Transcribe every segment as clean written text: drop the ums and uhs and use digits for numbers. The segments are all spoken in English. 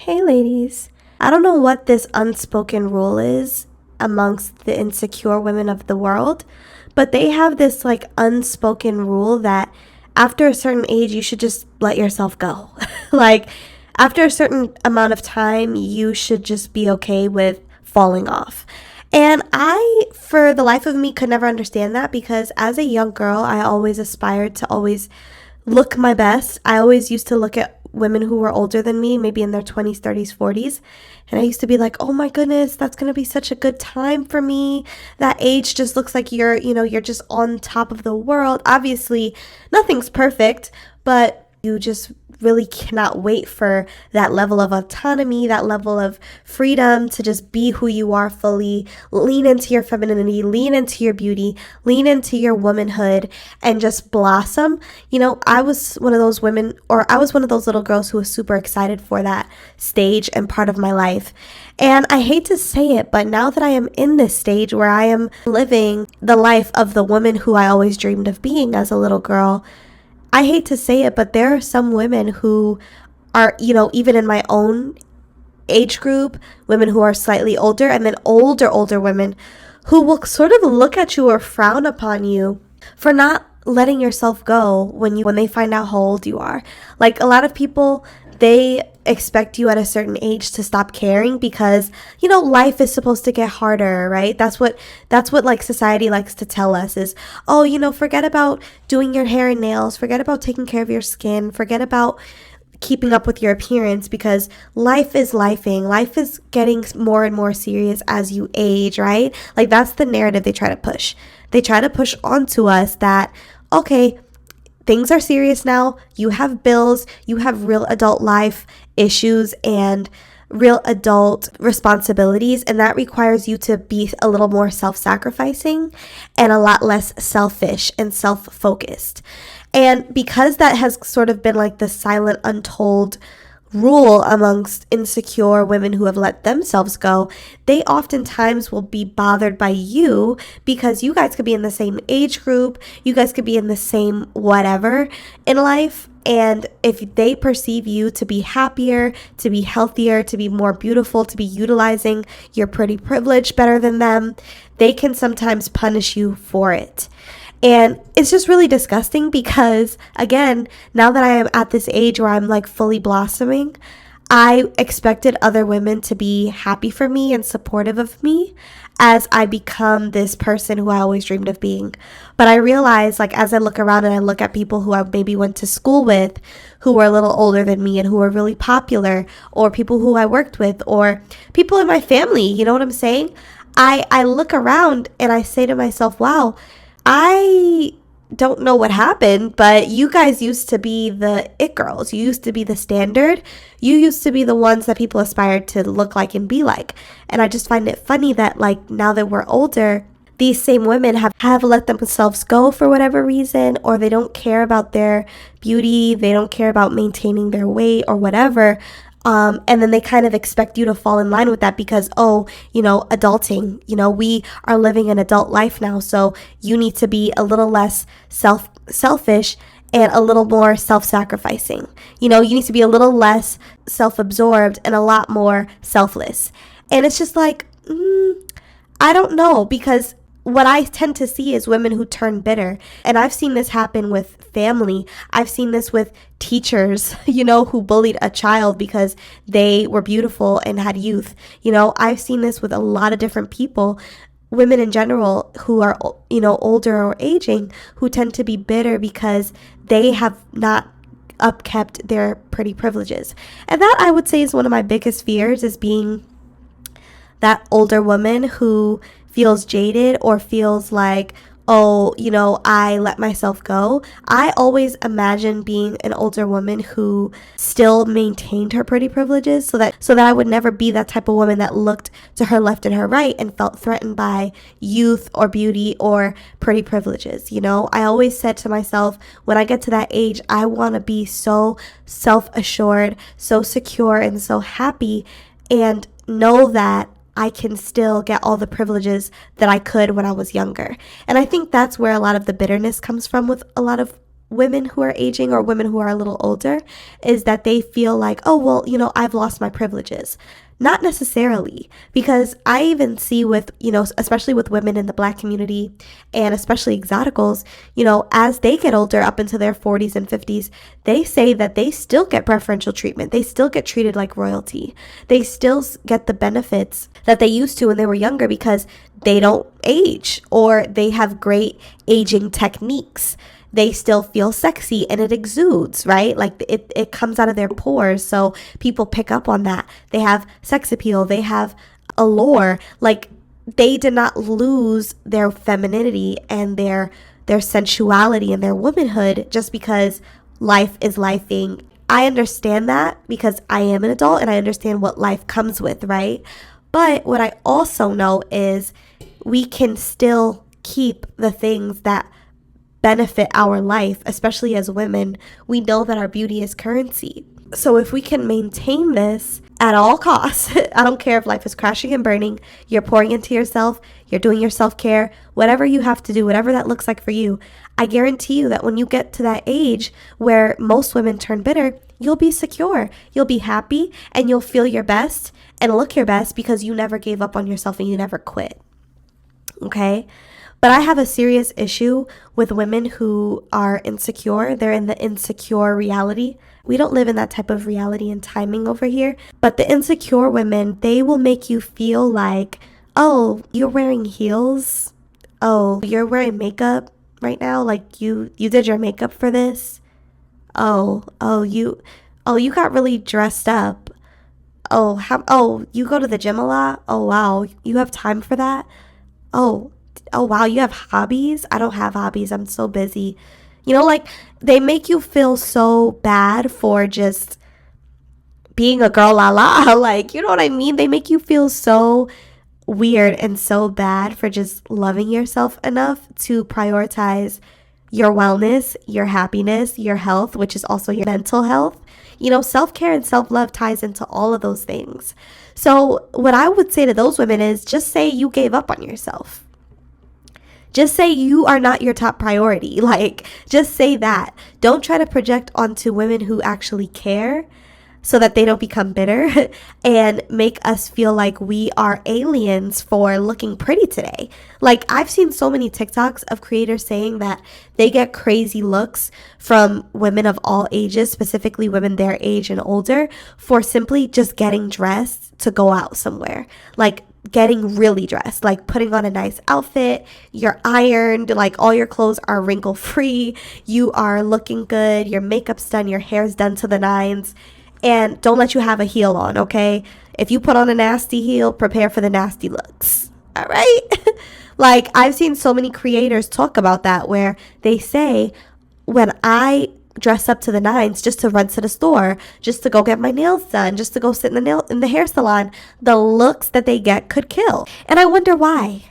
Hey ladies, I don't know what this unspoken rule is amongst the insecure women of the world, but they have this like unspoken rule that after a certain age you should just let yourself go. Like after a certain amount of time you should just be okay with falling off. And I, for the life of me, could never understand that because as a young girl, I always aspired to always look my best. I always used to look at women who were older than me, maybe in their 20s, 30s, 40s. And I used to be like, oh my goodness, that's going to be such a good time for me. That age just looks like you're just on top of the world. Obviously, nothing's perfect, but you just really cannot wait for that level of autonomy, that level of freedom to just be who you are fully, lean into your femininity, lean into your beauty, lean into your womanhood, and just blossom. I was one of those women, or I was one of those little girls who was super excited for that stage and part of my life. And I hate to say it, but now that I am in this stage where I am living the life of the woman who I always dreamed of being as a little girl, I hate to say it, but there are some women who are, even in my own age group, women who are slightly older, and then older women who will sort of look at you or frown upon you for not letting yourself go when they find out how old you are. Like a lot of people, they expect you at a certain age to stop caring because life is supposed to get harder, right? That's what like society likes to tell us is, oh, forget about doing your hair and nails, forget about taking care of your skin, forget about keeping up with your appearance because life is lifing. Life is getting more and more serious as you age, right? Like that's the narrative they try to push. They try to push onto us that, okay, things are serious now. You have bills, you have real adult life issues and real adult responsibilities, and that requires you to be a little more self-sacrificing and a lot less selfish and self-focused. And because that has sort of been like the silent, untold rule amongst insecure women who have let themselves go, they oftentimes will be bothered by you because you guys could be in the same age group, you guys could be in the same whatever in life. And if they perceive you to be happier, to be healthier, to be more beautiful, to be utilizing your pretty privilege better than them, they can sometimes punish you for it. And it's just really disgusting because, again, now that I am at this age where I'm like fully blossoming, I expected other women to be happy for me and supportive of me as I become this person who I always dreamed of being. But I realize, like, as I look around and I look at people who I maybe went to school with, who were a little older than me and who were really popular, or people who I worked with, or people in my family, you know what I'm saying? I look around and I say to myself, wow, I don't know what happened, but you guys used to be the it girls. You used to be the standard. You used to be the ones that people aspired to look like and be like. And I just find it funny that like now that we're older, these same women have let themselves go for whatever reason, or they don't care about their beauty. They don't care about maintaining their weight or whatever. And then they kind of expect you to fall in line with that because, adulting, we are living an adult life now. So you need to be a little less selfish and a little more self-sacrificing. You need to be a little less self-absorbed and a lot more selfless. And it's just like, I don't know, because what I tend to see is women who turn bitter. And I've seen this happen with family. I've seen this with teachers, who bullied a child because they were beautiful and had youth. I've seen this with a lot of different people, women in general who are, older or aging, who tend to be bitter because they have not upkept their pretty privileges. And that, I would say, is one of my biggest fears, is being that older woman who feels jaded or feels like, oh, I let myself go. I always imagine being an older woman who still maintained her pretty privileges so that I would never be that type of woman that looked to her left and her right and felt threatened by youth or beauty or pretty privileges. I always said to myself, when I get to that age, I want to be so self-assured, so secure, and so happy, and know that I can still get all the privileges that I could when I was younger. And I think that's where a lot of the bitterness comes from with a lot of women who are aging or women who are a little older is that they feel like, oh, well, I've lost my privileges. Not necessarily, because I even see with, especially with women in the Black community and especially exoticals, as they get older up into their 40s and 50s, they say that they still get preferential treatment. They still get treated like royalty. They still get the benefits that they used to when they were younger because they don't age or they have great aging techniques. They still feel sexy and it exudes, right? Like it comes out of their pores. So people pick up on that. They have sex appeal. They have allure. Like they did not lose their femininity and their sensuality and their womanhood just because life is lifing. I understand that because I am an adult and I understand what life comes with, right? But what I also know is we can still keep the things that benefit our life, especially as women. We know that our beauty is currency. So if we can maintain this at all costs, I don't care if life is crashing and burning, you're pouring into yourself, you're doing your self-care, whatever you have to do, whatever that looks like for you, I guarantee you that when you get to that age where most women turn bitter, you'll be secure, you'll be happy, and you'll feel your best and look your best because you never gave up on yourself and you never quit. Okay? But I have a serious issue with women who are insecure. They're in the insecure reality. We don't live in that type of reality and timing over here. But the insecure women, they will make you feel like, oh, you're wearing heels. Oh, you're wearing makeup right now. Like you did your makeup for this. You got really dressed up. Oh, you go to the gym a lot. Oh, wow. You have time for that. Oh wow, you have hobbies? I don't have hobbies. I'm so busy. Like they make you feel so bad for just being a girl la la. Like, you know what I mean? They make you feel so weird and so bad for just loving yourself enough to prioritize your wellness, your happiness, your health, which is also your mental health. Self-care and self-love ties into all of those things. So what I would say to those women is just say you gave up on yourself. Just say you are not your top priority. Like, just say that. Don't try to project onto women who actually care so that they don't become bitter and make us feel like we are aliens for looking pretty today. Like, I've seen so many TikToks of creators saying that they get crazy looks from women of all ages, specifically women their age and older, for simply just getting dressed to go out somewhere. Like, getting really dressed, like putting on a nice outfit, you're ironed, like all your clothes are wrinkle free, you are looking good, your makeup's done, your hair's done to the nines, and don't let you have a heel on, okay? If you put on a nasty heel, prepare for the nasty looks, all right? Like, I've seen so many creators talk about that where they say, when I dress up to the nines just to run to the store, just to go get my nails done, just to go sit in the hair salon, the looks that they get could kill. And I wonder why.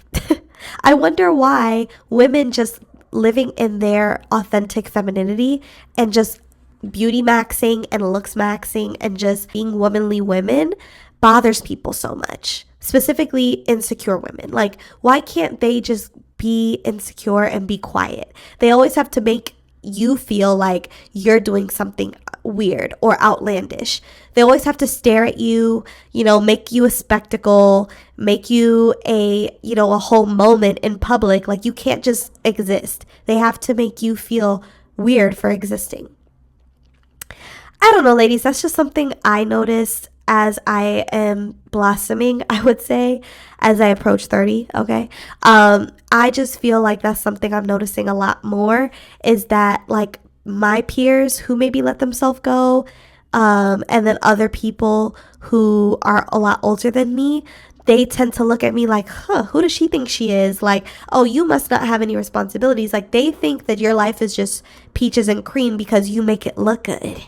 I wonder why women just living in their authentic femininity and just beauty maxing and looks maxing and just being womanly women bothers people so much. Specifically insecure women. Like, why can't they just be insecure and be quiet? They always have to make you feel like you're doing something weird or outlandish. They always have to stare at you, make you a spectacle, make you a whole moment in public. Like, you can't just exist. They have to make you feel weird for existing. I don't know, ladies. That's just something I noticed as I am blossoming, I would say, as I approach 30, okay? I just feel like that's something I'm noticing a lot more, is that, like, my peers who maybe let themselves go, and then other people who are a lot older than me, they tend to look at me like, who does she think she is? Like, oh, you must not have any responsibilities. Like, they think that your life is just peaches and cream because you make it look good.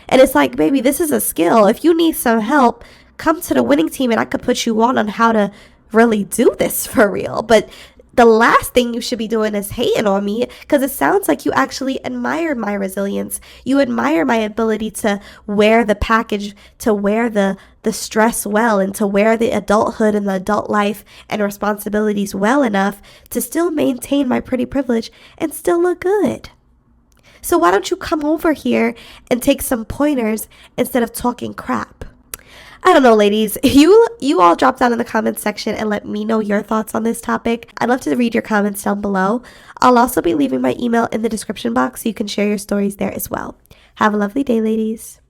And it's like, baby, this is a skill. If you need some help, come to the winning team and I could put you on how to really do this for real. But the last thing you should be doing is hating on me, because it sounds like you actually admire my resilience. You admire my ability to wear the package, to wear the stress well, and to wear the adulthood and the adult life and responsibilities well enough to still maintain my pretty privilege and still look good. So why don't you come over here and take some pointers instead of talking crap? I don't know, ladies. You all drop down in the comments section and let me know your thoughts on this topic. I'd love to read your comments down below. I'll also be leaving my email in the description box so you can share your stories there as well. Have a lovely day, ladies.